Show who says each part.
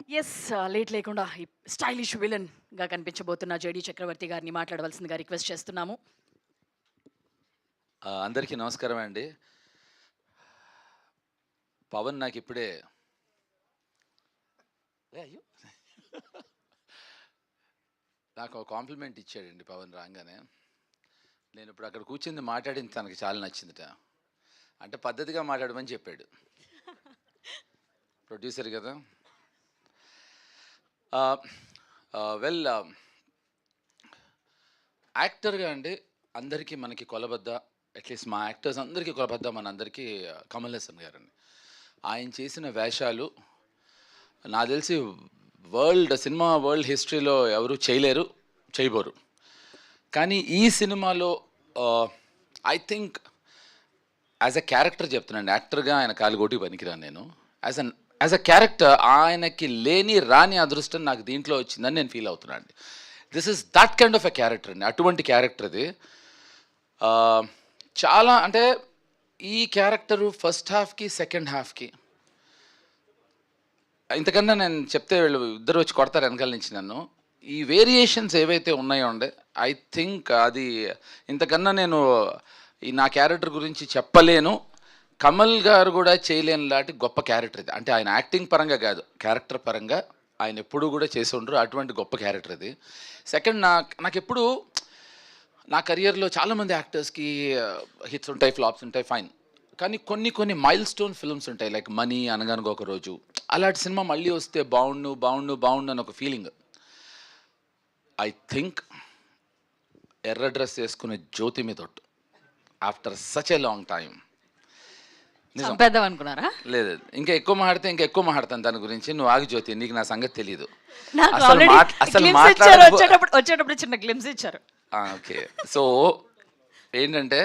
Speaker 1: Yes late లేకుండా ఈ stylish విలన్గా కనిపించబోతున్న జేడి చక్రవర్తి గారిని మాట్లాడవలసిందిగా రిక్వెస్ట్ చేస్తున్నాము.
Speaker 2: అందరికీ నమస్కారం అండి. పవన్ నాకు ఇప్పుడే అయ్యో నాకు ఒక కాంప్లిమెంట్ ఇచ్చాడండి పవన్ రాగానే. నేను ఇప్పుడు అక్కడ కూర్చుంది మాట్లాడింది తనకి చాలా నచ్చిందిట. అంటే పద్ధతిగా మాట్లాడమని చెప్పాడు ప్రొడ్యూసర్ కదా. వెల్, యాక్టర్గా అండి అందరికీ మనకి కొలబద్ద, అట్లీస్ట్ మా యాక్టర్స్ అందరికీ కొలబద్ద మన అందరికీ కమల్ హాసన్ గారండి. ఆయన చేసిన వేషాలు నాకు తెలిసి సినిమా వరల్డ్ హిస్టరీలో ఎవరు చేయలేరు, చేయబోరు. కానీ ఈ సినిమాలో I think as a character చెప్తున్నాను, యాక్టర్గా ఆయన కాలుగోటి పనికిరాను నేను. యాజ్ అ క్యారెక్టర్ ఆయనకి లేని రాని అదృష్టం నాకు దీంట్లో వచ్చిందని నేను ఫీల్ అవుతున్నాను అండి. This is that kind of a character అండి, అటువంటి క్యారెక్టర్ అది. చాలా అంటే ఈ క్యారెక్టరు ఫస్ట్ హాఫ్కి సెకండ్ హాఫ్కి ఇంతకన్నా నేను చెప్తే వీళ్ళు ఇద్దరు వచ్చి కొడతారు వెనకాల నుంచి నన్ను. ఈ వేరియేషన్స్ ఏవైతే ఉన్నాయో అండి, ఐ థింక్ అది ఇంతకన్నా నేను ఈ నా క్యారెక్టర్ గురించి చెప్పలేను. కమల్ గారు కూడా చేయలేని లాంటి గొప్ప క్యారెక్టర్ ఇది. అంటే ఆయన యాక్టింగ్ పరంగా కాదు, క్యారెక్టర్ పరంగా ఆయన ఎప్పుడూ కూడా చేసి ఉండరు, అటువంటి గొప్ప క్యారెక్టర్ ఇది. సెకండ్, నాకు ఎప్పుడు నా కెరియర్లో చాలామంది యాక్టర్స్కి హిట్స్ ఉంటాయి, ఫ్లాప్స్ ఉంటాయి, ఫైన్. కానీ కొన్ని మైల్ స్టోన్ ఫిల్మ్స్ ఉంటాయి, లైక్ మనీ, అనగనగా ఒక రోజు. అలాంటి సినిమా మళ్ళీ వస్తే బాగుండు అని ఒక ఫీలింగ్. ఐ థింక్ ఎర్ర డ్రెస్ వేసుకునే జ్యోతి మీద after such a long time.
Speaker 1: చంపేద్దాం అనుకున్నారా?
Speaker 2: లేదు, ఇంకా ఎక్కువ మాట్లాడతాను దాని గురించి. నువ్వు ఆగి జ్యోతి, నీకు నా సంగతి తెలీదు.
Speaker 1: వచ్చేటప్పుడు చిన్న గ్లిమ్స్ ఇచ్చారు.
Speaker 2: ఓకే, సో ఏంటంటే